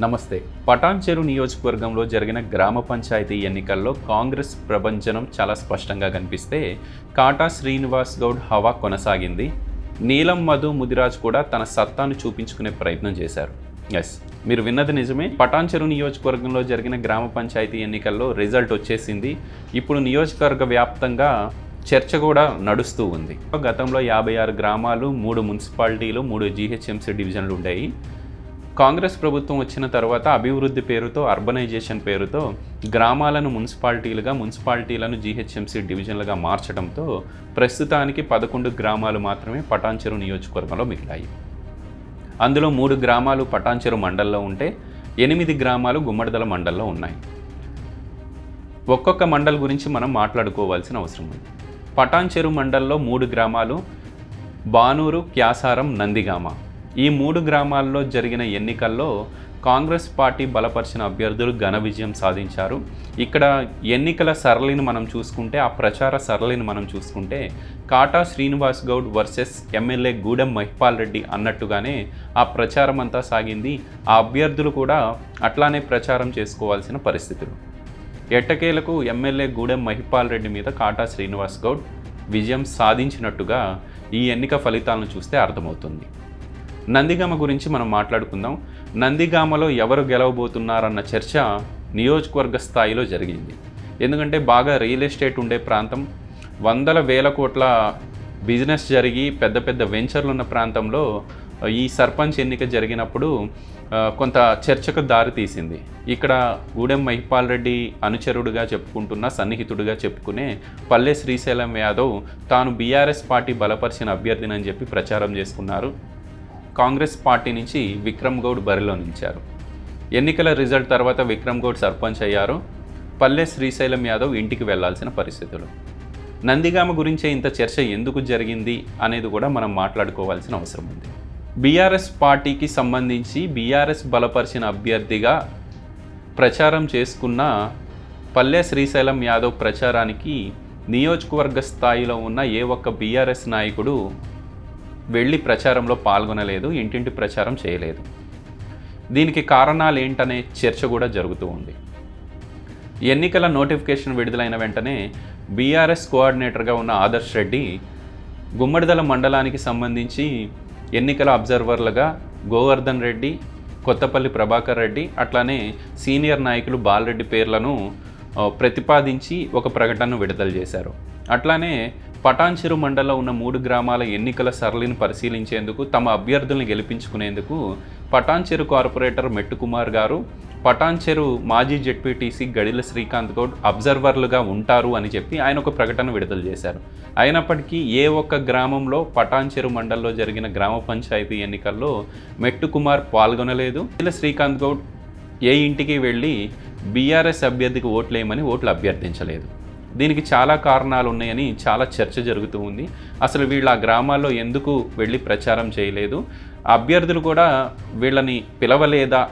నమస్తే. పటాన్చెరు నియోజకవర్గంలో జరిగిన గ్రామ పంచాయతీ ఎన్నికల్లో కాంగ్రెస్ ప్రభంజనం చాలా స్పష్టంగా కనిపిస్తే కాటా శ్రీనివాస్ గౌడ్ హవా కొనసాగింది. నీలం మధు ముదిరాజ్ కూడా తన సత్తాను చూపించుకునే ప్రయత్నం చేశారు. ఎస్, మీరు విన్నది నిజమే. పటాన్చెరు నియోజకవర్గంలో జరిగిన గ్రామ పంచాయతీ ఎన్నికల్లో రిజల్ట్ వచ్చేసింది. ఇప్పుడు నియోజకవర్గ వ్యాప్తంగా చర్చ కూడా నడుస్తూ ఉంది. గతంలో 56 గ్రామాలు, 3 మున్సిపాలిటీలు, 3 జీహెచ్ఎంసీ డివిజన్లు ఉండేవి. కాంగ్రెస్ ప్రభుత్వం వచ్చిన తర్వాత అభివృద్ధి పేరుతో, అర్బనైజేషన్ పేరుతో గ్రామాలను మున్సిపాలిటీలుగా, మున్సిపాలిటీలను జీహెచ్ఎంసీ డివిజన్లుగా మార్చడంతో ప్రస్తుతానికి 11 గ్రామాలు మాత్రమే పటాన్చెరు నియోజకవర్గంలో మిగిలాయి. అందులో 3 గ్రామాలు పటాన్చెరు మండలంలో ఉంటే 8 గ్రామాలు గుమ్మడిదల మండలంలో ఉన్నాయి. ఒక్కొక్క మండల్ గురించి మనం మాట్లాడుకోవాల్సిన అవసరం ఉంది. పటాన్చెరు మండలంలో 3 గ్రామాలు బానూరు, క్యాసారం, నందిగామ. ఈ 3 గ్రామాల్లో జరిగిన ఎన్నికల్లో కాంగ్రెస్ పార్టీ బలపరిచిన అభ్యర్థులు ఘన విజయం సాధించారు. ఇక్కడ ఎన్నికల సరళిని మనం చూసుకుంటే, ఆ ప్రచార సరళిని మనం చూసుకుంటే కాటా శ్రీనివాస్ గౌడ్ వర్సెస్ ఎమ్మెల్యే గూడెం మహిపాల్ రెడ్డి అన్నట్టుగానే ఆ ప్రచారం అంతా సాగింది. ఆ అభ్యర్థులు కూడా అట్లానే ప్రచారం చేసుకోవాల్సిన పరిస్థితులు. ఎట్టకేలకు ఎమ్మెల్యే గూడెం మహిపాల్ రెడ్డి మీద కాటా శ్రీనివాస్ గౌడ్ విజయం సాధించినట్టుగా ఈ ఎన్నిక ఫలితాలను చూస్తే అర్థమవుతుంది. నందిగామ గురించి మనం మాట్లాడుకుందాం. నందిగామలో ఎవరు గెలవబోతున్నారన్న చర్చ నియోజకవర్గ స్థాయిలో జరిగింది. ఎందుకంటే బాగా రియల్ ఎస్టేట్ ఉండే ప్రాంతం, వందల వేల కోట్ల బిజినెస్ జరిగి పెద్ద పెద్ద వెంచర్లు ఉన్న ప్రాంతంలో ఈ సర్పంచ్ ఎన్నిక జరిగినప్పుడు కొంత చర్చకు దారి తీసింది. ఇక్కడ గూడెం మహిపాల్ రెడ్డి అనుచరుడుగా చెప్పుకుంటున్న, సన్నిహితుడిగా చెప్పుకునే పల్లె శ్రీశైలం యాదవ్ తాను బీఆర్ఎస్ పార్టీ బలపరిచిన అభ్యర్థినని చెప్పి ప్రచారం చేసుకున్నారు. కాంగ్రెస్ పార్టీ నుంచి విక్రమ్ గౌడ్ బరిలో నిలిచారు. ఎన్నికల రిజల్ట్ తర్వాత విక్రమ్ గౌడ్ సర్పంచ్ అయ్యారు. పల్లె శ్రీశైలం యాదవ్ ఇంటికి వెళ్లాల్సిన పరిస్థితులు. నందిగామ గురించే ఇంత చర్చ ఎందుకు జరిగింది అనేది కూడా మనం మాట్లాడుకోవాల్సిన అవసరం ఉంది. బీఆర్ఎస్ పార్టీకి సంబంధించి బీఆర్ఎస్ బలపరిచిన అభ్యర్థిగా ప్రచారం చేసుకున్న పల్లె శ్రీశైలం యాదవ్ ప్రచారానికి నియోజకవర్గ స్థాయిలో ఉన్న ఏ ఒక్క బీఆర్ఎస్ నాయకుడు వెళ్ళి ప్రచారంలో పాల్గొనలేదు, ఇంటింటి ప్రచారం చేయలేదు. దీనికి కారణాలు ఏంటనే చర్చ కూడా జరుగుతూ ఉంది. ఎన్నికల నోటిఫికేషన్ విడుదలైన వెంటనే బీఆర్ఎస్ కోఆర్డినేటర్గా ఉన్న ఆదర్శ్ రెడ్డి గుమ్మడిదల మండలానికి సంబంధించి ఎన్నికల అబ్జర్వర్లుగా గోవర్ధన్ రెడ్డి, కొత్తపల్లి ప్రభాకర్ రెడ్డి, అట్లానే సీనియర్ నాయకులు బాలరెడ్డి పేర్లను ప్రతిపాదించి ఒక ప్రకటనను విడుదల చేశారు. అట్లానే పటాన్చెరు మండలంలో ఉన్న 3 గ్రామాల ఎన్నికల సరళిని పరిశీలించేందుకు, తమ అభ్యర్థుల్ని గెలిపించుకునేందుకు పటాన్చెరు కార్పొరేటర్ మెట్టుకుమార్ గారు, పటాన్చెరు మాజీ జెడ్పీటీసీ గడిల శ్రీకాంత్ గౌడ్ అబ్జర్వర్లుగా ఉంటారు అని చెప్పి ఆయన ఒక ప్రకటన విడుదల చేశారు. అయినప్పటికీ ఏ ఒక్క గ్రామంలో పటాన్చెరు మండలంలో జరిగిన గ్రామ పంచాయతీ ఎన్నికల్లో మెట్టుకుమార్ పాల్గొనలేదు. గడిల శ్రీకాంత్ గౌడ్ ఏ ఇంటికి వెళ్ళి బీఆర్ఎస్ అభ్యర్థికి ఓట్లేయమని ఓట్లు అభ్యర్థించలేదు. దీనికి చాలా కారణాలు ఉన్నాయని చాలా చర్చ జరుగుతూ ఉంది. అసలు వీళ్ళు ఆ గ్రామాల్లో ఎందుకు వెళ్ళి ప్రచారం చేయలేదు, అభ్యర్థులు కూడా వీళ్ళని పిలవలేదా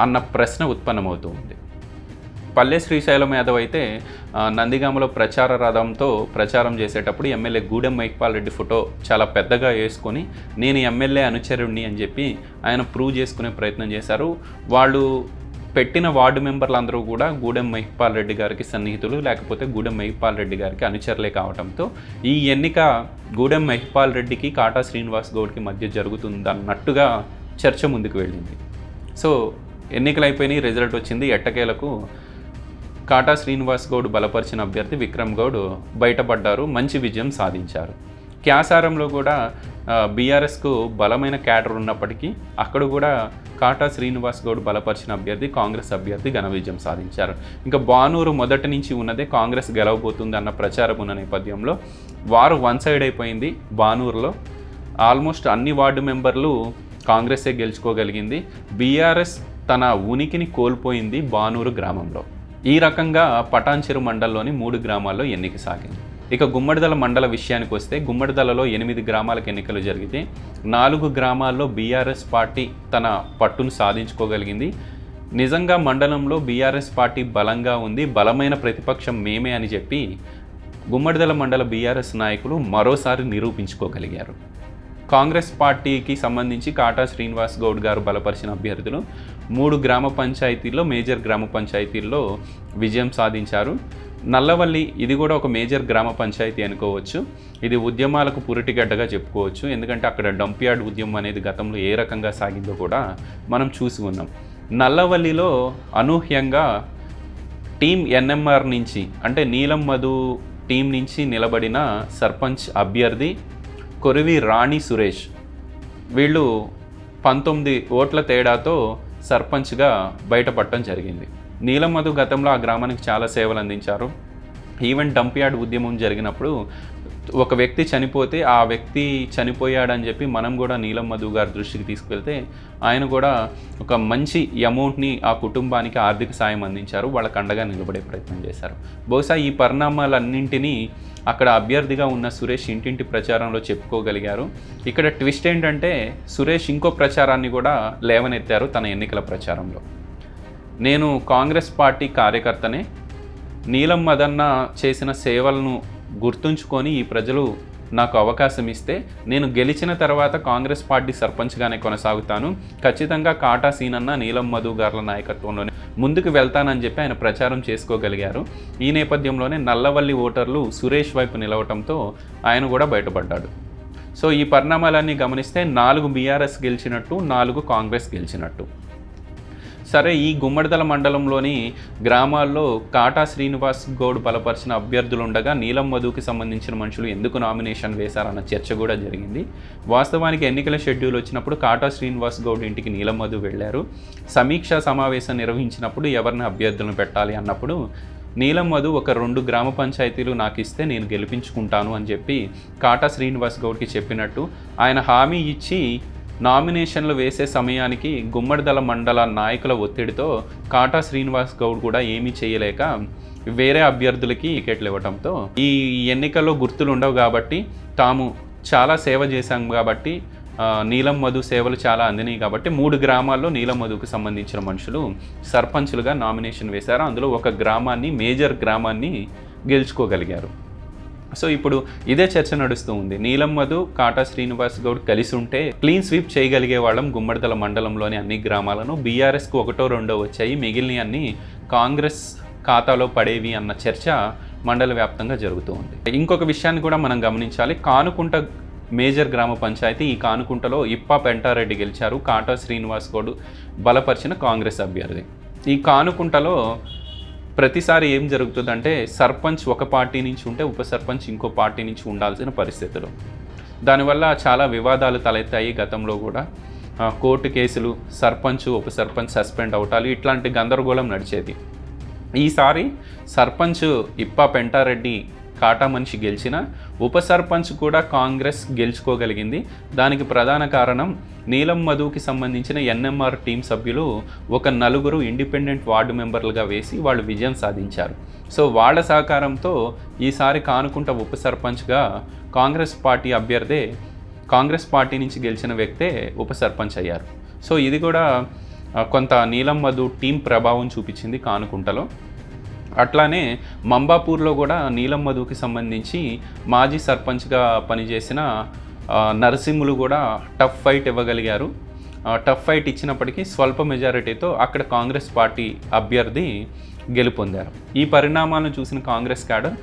అన్న ప్రశ్న ఉత్పన్నమవుతూ ఉంది. పల్లె శ్రీశైలం యాదవ్ అయితే నందిగామలో ప్రచార రథంతో ప్రచారం చేసేటప్పుడు ఎమ్మెల్యే గూడెం మహిపాల్ రెడ్డి ఫోటో చాలా పెద్దగా వేసుకొని నేను ఎమ్మెల్యే అనుచరుణ్ణి అని చెప్పి ఆయన ప్రూవ్ చేసుకునే ప్రయత్నం చేశారు. వాళ్ళు పెట్టిన వార్డు మెంబర్లు అందరూ కూడా గూడెం మహిపాల్ రెడ్డి గారికి సన్నిహితులు, లేకపోతే గూడెం మహిపాల్ రెడ్డి గారికి అనుచరులే కావడంతో ఈ ఎన్నిక గూడెం మహిపాల్ రెడ్డికి కాటా శ్రీనివాస్ గౌడ్కి మధ్య జరుగుతుందన్నట్టుగా చర్చ ముందుకు వెళ్ళింది. సో ఎన్నికలు అయిపోయినాయి, రిజల్ట్ వచ్చింది. ఎట్టకేలకు కాటా శ్రీనివాస్ గౌడ్ బలపరిచిన అభ్యర్థి విక్రమ్ గౌడ్ బయటపడ్డారు, మంచి విజయం సాధించారు. క్యాసారంలో కూడా బీఆర్ఎస్కు బలమైన క్యాడర్ ఉన్నప్పటికీ అక్కడ కూడా కాటా శ్రీనివాస్ గౌడ్ బలపరిచిన అభ్యర్థి కాంగ్రెస్ అభ్యర్థి ఘన విజయం సాధించారు. ఇంకా బానూరు మొదటి నుంచి ఉన్నదే కాంగ్రెస్ గెలవబోతుంది అన్న ప్రచారం ఉన్న నేపథ్యంలో వారు వన్ సైడ్ అయిపోయింది. బానూరులో ఆల్మోస్ట్ అన్ని వార్డు మెంబర్లు కాంగ్రెసే గెలుచుకోగలిగింది. బీఆర్ఎస్ తన ఉనికిని కోల్పోయింది బానూరు గ్రామంలో. ఈ రకంగా పటాన్చెరు మండలంలోని 3 గ్రామాల్లో ఎన్నిక సాగింది. ఇక గుమ్మడిదల మండల విషయానికి వస్తే గుమ్మడిదలలో 8 గ్రామాలకు ఎన్నికలు జరిగితే 4 గ్రామాల్లో బీఆర్ఎస్ పార్టీ తన పట్టును సాధించుకోగలిగింది. నిజంగా మండలంలో బీఆర్ఎస్ పార్టీ బలంగా ఉంది, బలమైన ప్రతిపక్షం మేమే అని చెప్పి గుమ్మడిదల మండల బీఆర్ఎస్ నాయకులు మరోసారి నిరూపించుకోగలిగారు. కాంగ్రెస్ పార్టీకి సంబంధించి కాటా శ్రీనివాస్ గౌడ్ గారు బలపరిచిన అభ్యర్థులు 3 గ్రామ పంచాయతీల్లో, మేజర్ గ్రామ పంచాయతీల్లో విజయం సాధించారు. నల్లవల్లి ఇది కూడా ఒక మేజర్ గ్రామ పంచాయతీ అనుకోవచ్చు. ఇది ఉద్యమాలకు పురిటిగడ్డగా చెప్పుకోవచ్చు. ఎందుకంటే అక్కడ డంప్యార్డ్ ఉద్యమం అనేది గతంలో ఏ రకంగా సాగిందో కూడా మనం చూసి ఉన్నాం. నల్లవల్లిలో అనూహ్యంగా టీం ఎన్ఎంఆర్ నుంచి, అంటే నీలం మధు టీం నుంచి నిలబడిన సర్పంచ్ అభ్యర్థి కొరివి రాణి సురేష్, వీళ్ళు 19 ఓట్ల తేడాతో సర్పంచ్గా బయటపడటం జరిగింది. నీలం మధు గతంలో ఆ గ్రామానికి చాలా సేవలు అందించారు. ఈవెన్ డంప్యార్డ్ ఉద్యమం జరిగినప్పుడు ఒక వ్యక్తి చనిపోతే ఆ వ్యక్తి చనిపోయాడని చెప్పి మనం కూడా నీలం మధు గారి దృష్టికి తీసుకెళ్తే ఆయన కూడా ఒక మంచి అమౌంట్ని ఆ కుటుంబానికి ఆర్థిక సాయం అందించారు, వాళ్ళకి అండగా నిలబడే ప్రయత్నం చేశారు. బహుశా ఈ పరిణామాలన్నింటినీ అక్కడ అభ్యర్థిగా ఉన్న సురేష్ ఇంటింటి ప్రచారంలో చెప్పుకోగలిగారు. ఇక్కడ ట్విస్ట్ ఏంటంటే సురేష్ ఇంకో ప్రచారాన్ని కూడా లేవనెత్తారు తన ఎన్నికల ప్రచారంలో. నేను కాంగ్రెస్ పార్టీ కార్యకర్తనే, నీలం మదన్న చేసిన సేవలను గుర్తుంచుకొని ఈ ప్రజలు నాకు అవకాశం ఇస్తే నేను గెలిచిన తర్వాత కాంగ్రెస్ పార్టీ సర్పంచ్గానే కొనసాగుతాను, ఖచ్చితంగా కాటా సీనన్న నీలం మధు గార్ల నాయకత్వంలోనే ముందుకు వెళ్తానని చెప్పి ఆయన ప్రచారం చేసుకోగలిగారు. ఈ నేపథ్యంలోనే నల్లవల్లి ఓటర్లు సురేష్ వైపు నిలవటంతో ఆయన కూడా బయటపడ్డాడు. సో ఈ పరిణామాలన్నీ గమనిస్తే 4 బీఆర్ఎస్ గెలిచినట్టు, 4 కాంగ్రెస్ గెలిచినట్టు. సరే, ఈ గుమ్మడిదల మండలంలోని గ్రామాల్లో కాటా శ్రీనివాస్ గౌడ్ బలపరిచిన అభ్యర్థులు ఉండగా నీలం మధుకి సంబంధించిన మనుషులు ఎందుకు నామినేషన్ వేశారన్న చర్చ కూడా జరిగింది. వాస్తవానికి ఎన్నికల షెడ్యూల్ వచ్చినప్పుడు కాటా శ్రీనివాస్ గౌడ్ ఇంటికి నీలం మధు వెళ్ళారు. సమీక్షా సమావేశం నిర్వహించినప్పుడు ఎవరిని అభ్యర్థులను పెట్టాలి అన్నప్పుడు నీలం మధు ఒక 2 గ్రామ పంచాయతీలు నాకు ఇస్తే నేను గెలిపించుకుంటాను అని చెప్పి కాటా శ్రీనివాస్ గౌడ్కి చెప్పినట్టు ఆయన హామీ ఇచ్చి నామినేషన్లు వేసే సమయానికి గుమ్మడిదల మండల నాయకుల ఒత్తిడితో కాటా శ్రీనివాస్ గౌడ్ కూడా ఏమీ చేయలేక వేరే అభ్యర్థులకి టికెట్లు ఇవ్వడంతో ఈ ఎన్నికల్లో గుర్తులు ఉండవు కాబట్టి తాము చాలా సేవ చేశాం కాబట్టి నీలం మధు సేవలు చాలా అందినాయి కాబట్టి 3 గ్రామాల్లో నీలం మధుకు సంబంధించిన మనుషులు సర్పంచులుగా నామినేషన్ వేశారు. అందులో ఒక గ్రామాన్ని, మేజర్ గ్రామాన్ని గెలుచుకోగలిగారు. సో ఇప్పుడు ఇదే చర్చ నడుస్తూ ఉంది. నీలం మధు, కాటా శ్రీనివాస్ గౌడ్ కలిసి ఉంటే క్లీన్ స్వీప్ చేయగలిగే వాళ్ళం గుమ్మడిదల మండలంలోని అన్ని గ్రామాలను. బీఆర్ఎస్కు 1, 2 వచ్చాయి, మిగిలిన అన్ని కాంగ్రెస్ ఖాతాలో పడేవి అన్న చర్చ మండల వ్యాప్తంగా జరుగుతూ ఉంది. ఇంకొక విషయాన్ని కూడా మనం గమనించాలి. కానుకుంట మేజర్ గ్రామ పంచాయతీ, ఈ కానుకుంటలో ఇప్పా పెంటారెడ్డి గెలిచారు, కాటా శ్రీనివాస్ గౌడ్ బలపరిచిన కాంగ్రెస్ అభ్యర్థి. ఈ కానుకుంటలో ప్రతిసారి ఏం జరుగుతుందంటే సర్పంచ్ ఒక పార్టీ నుంచి ఉంటే ఉప సర్పంచ్ ఇంకో పార్టీ నుంచి ఉండాల్సిన పరిస్థితులు. దానివల్ల చాలా వివాదాలు తలెత్తాయి. గతంలో కూడా కోర్టు కేసులు, సర్పంచ్ ఉప సర్పంచ్ సస్పెండ్ అవటాలు, ఇట్లాంటి గందరగోళం నడిచేది. ఈసారి సర్పంచ్ ఇప్పా పెంటారెడ్డి కాటా మనిషి గెలిచిన, ఉప సర్పంచ్ కూడా కాంగ్రెస్ గెలుచుకోగలిగింది. దానికి ప్రధాన కారణం నీలం మధుకి సంబంధించిన ఎన్ఎంఆర్ టీం సభ్యులు ఒక 4 ఇండిపెండెంట్ వార్డు మెంబర్లుగా వేసి వాళ్ళు విజయం సాధించారు. సో వాళ్ళ సహకారంతో ఈసారి కానుకుంట ఉప సర్పంచ్గా కాంగ్రెస్ పార్టీ అభ్యర్థే, కాంగ్రెస్ పార్టీ నుంచి గెలిచిన వ్యక్తే ఉప సర్పంచ్ అయ్యారు. సో ఇది కూడా కొంత నీలం మధు టీం ప్రభావం చూపించింది కానుకుంటలో. అట్లానే మంబాపూర్లో కూడా నీలం మధుకి సంబంధించి మాజీ సర్పంచ్గా పనిచేసిన నరసింహులు కూడా టఫ్ ఫైట్ ఇవ్వగలిగారు. టఫ్ ఫైట్ ఇచ్చినప్పటికీ స్వల్ప మెజారిటీతో అక్కడ కాంగ్రెస్ పార్టీ అభ్యర్థి గెలుపొందారు. ఈ పరిణామాలను చూసిన కాంగ్రెస్ క్యాడర్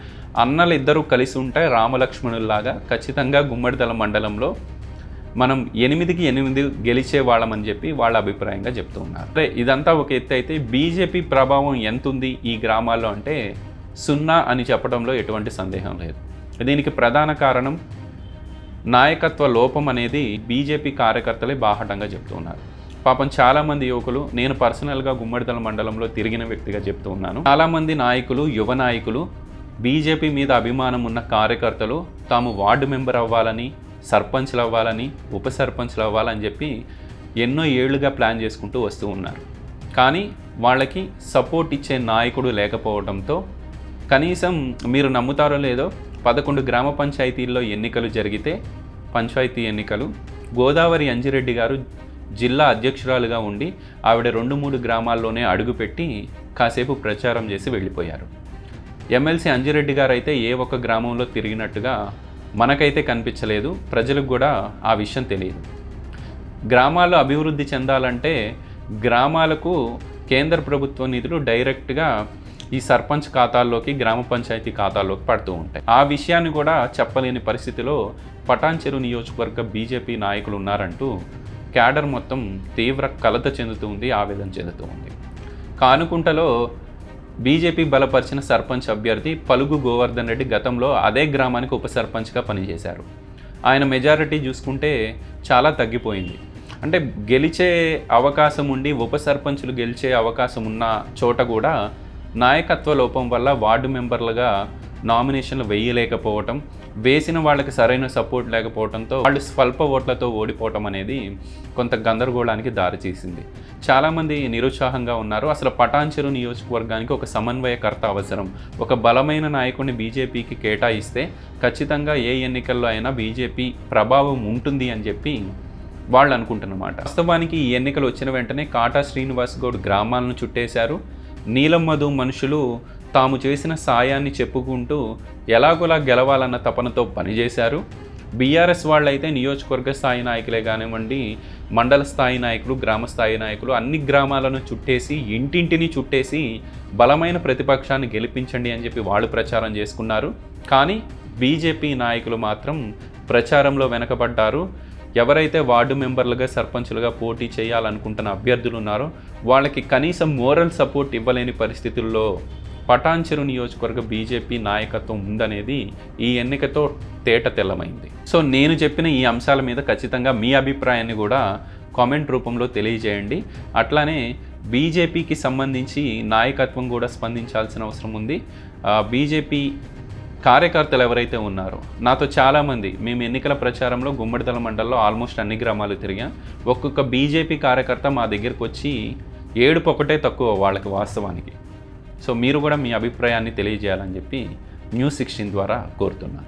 అన్నలు ఇద్దరూ కలిసి ఉంటే రామలక్ష్మణుల్లాగా ఖచ్చితంగా గుమ్మడిదల మండలంలో మనం 8కి 8 గెలిచే వాళ్ళమని చెప్పి వాళ్ళ అభిప్రాయంగా చెప్తూ ఉన్నారు. అంటే ఇదంతా ఒక ఎత్తు అయితే బీజేపీ ప్రభావం ఎంత ఉంది ఈ గ్రామాల్లో అంటే 0 అని చెప్పడంలో ఎటువంటి సందేహం లేదు. దీనికి ప్రధాన కారణం నాయకత్వ లోపం అనేది బీజేపీ కార్యకర్తలే బాహటంగా చెప్తూ ఉన్నారు. పాపం చాలామంది యువకులు, నేను పర్సనల్గా గుమ్మడిదల మండలంలో తిరిగిన వ్యక్తిగా చెప్తూ ఉన్నాను, చాలామంది నాయకులు, యువ నాయకులు, బీజేపీ మీద అభిమానం ఉన్న కార్యకర్తలు తాము వార్డు మెంబర్ అవ్వాలని, సర్పంచ్లు అవ్వాలని, ఉప సర్పంచ్లు అవ్వాలని చెప్పి ఎన్నో ఏళ్లుగా ప్లాన్ చేసుకుంటూ వస్తూ ఉన్నారు. కానీ వాళ్ళకి సపోర్ట్ ఇచ్చే నాయకుడు లేకపోవడంతో కనీసం మీరు నమ్ముతారో లేదో 11 గ్రామ పంచాయతీల్లో ఎన్నికలు జరిగితే, పంచాయతీ ఎన్నికలు, గోదావరి అంజిరెడ్డి గారు జిల్లా అధ్యక్షురాలుగా ఉండి ఆవిడ 2-3 గ్రామాల్లోనే అడుగుపెట్టి కాసేపు ప్రచారం చేసి వెళ్ళిపోయారు. ఎమ్మెల్సీ అంజిరెడ్డి గారు అయితే ఏ ఒక్క గ్రామంలో తిరిగినట్టుగా మనకైతే కనిపించలేదు, ప్రజలకు కూడా ఆ విషయం తెలియదు. గ్రామాలు అభివృద్ధి చెందాలంటే గ్రామాలకు కేంద్ర ప్రభుత్వ నిధులు డైరెక్ట్గా ఈ సర్పంచ్ ఖాతాల్లోకి, గ్రామ పంచాయతీ ఖాతాల్లోకి పడుతూ ఉంటాయి. ఆ విషయాన్ని కూడా చెప్పలేని పరిస్థితిలో పటాన్చెరు నియోజకవర్గ బీజేపీ నాయకులు ఉన్నారంటూ క్యాడర్ మొత్తం తీవ్ర కలత చెందుతుంది, ఆవేదన చెందుతూ ఉంది. కానుకుంటలో బీజేపీ బలపరిచిన సర్పంచ్ అభ్యర్థి పలుగు గోవర్ధన్ రెడ్డి గతంలో అదే గ్రామానికి ఉప సర్పంచ్గా పనిచేశారు. ఆయన మెజారిటీ చూసుకుంటే చాలా తగ్గిపోయింది. అంటే గెలిచే అవకాశం ఉండి ఉప సర్పంచులు గెలిచే అవకాశం ఉన్న చోట కూడా నాయకత్వ లోపం వల్ల వార్డు మెంబర్లుగా నామినేషన్లు వేయలేకపోవటం, వేసిన వాళ్ళకి సరైన సపోర్ట్ లేకపోవడంతో వాళ్ళు స్వల్ప ఓట్లతో ఓడిపోవటం అనేది కొంత గందరగోళానికి దారితీసింది. చాలామంది నిరుత్సాహంగా ఉన్నారు. అసలు పటాన్చెరు నియోజకవర్గానికి ఒక సమన్వయకర్త అవసరం. ఒక బలమైన నాయకుడిని బీజేపీకి కేటాయిస్తే ఖచ్చితంగా ఏ ఎన్నికల్లో అయినా బీజేపీ ప్రభావం ఉంటుంది అని చెప్పి వాళ్ళు అనుకుంటున్నమాట. వాస్తవానికి ఈ ఎన్నికలు వచ్చిన వెంటనే కాటా శ్రీనివాస్ గౌడ్ గ్రామాలను చుట్టేశారు. నీలం మధు మనుషులు తాము చేసిన సాయాన్ని చెప్పుకుంటూ ఎలాగోలా గెలవాలన్న తపనతో పనిచేశారు. బీఆర్ఎస్ వాళ్ళైతే నియోజకవర్గ స్థాయి నాయకులే కానివ్వండి, మండల స్థాయి నాయకులు, గ్రామ స్థాయి నాయకులు అన్ని గ్రామాలను చుట్టేసి, ఇంటింటిని చుట్టేసి బలమైన ప్రతిపక్షాన్ని గెలిపించండి అని చెప్పి వాళ్ళు ప్రచారం చేసుకున్నారు. కానీ బీజేపీ నాయకులు మాత్రం ప్రచారంలో వెనకబడ్డారు. ఎవరైతే వార్డు మెంబర్లుగా, సర్పంచులుగా పోటీ చేయాలనుకుంటున్న అభ్యర్థులు ఉన్నారో వాళ్ళకి కనీసం మోరల్ సపోర్ట్ ఇవ్వలేని పరిస్థితుల్లో పటాన్చెరు నియోజకవర్గ బీజేపీ నాయకత్వం ఉందనేది ఈ ఎన్నికతో తేట తెల్లమైంది. సో నేను చెప్పిన ఈ అంశాల మీద ఖచ్చితంగా మీ అభిప్రాయాన్ని కూడా కామెంట్ రూపంలో తెలియజేయండి. అట్లానే బీజేపీకి సంబంధించి నాయకత్వం కూడా స్పందించాల్సిన అవసరం ఉంది. బీజేపీ కార్యకర్తలు ఎవరైతే ఉన్నారో, నాతో చాలామంది మేము ఎన్నికల ప్రచారంలో గుమ్మడిదల మండలంలో ఆల్మోస్ట్ అన్ని గ్రామాలు తిరిగాం. ఒక్కొక్క బీజేపీ కార్యకర్త మా దగ్గరికి వచ్చి ఏడుపు ఒకటే తక్కువ వాళ్ళకి వాస్తవానికి. సో మీరు కూడా మీ అభిప్రాయాన్ని తెలియజేయాలని చెప్పి News 16 ద్వారా కోరుతున్నాను.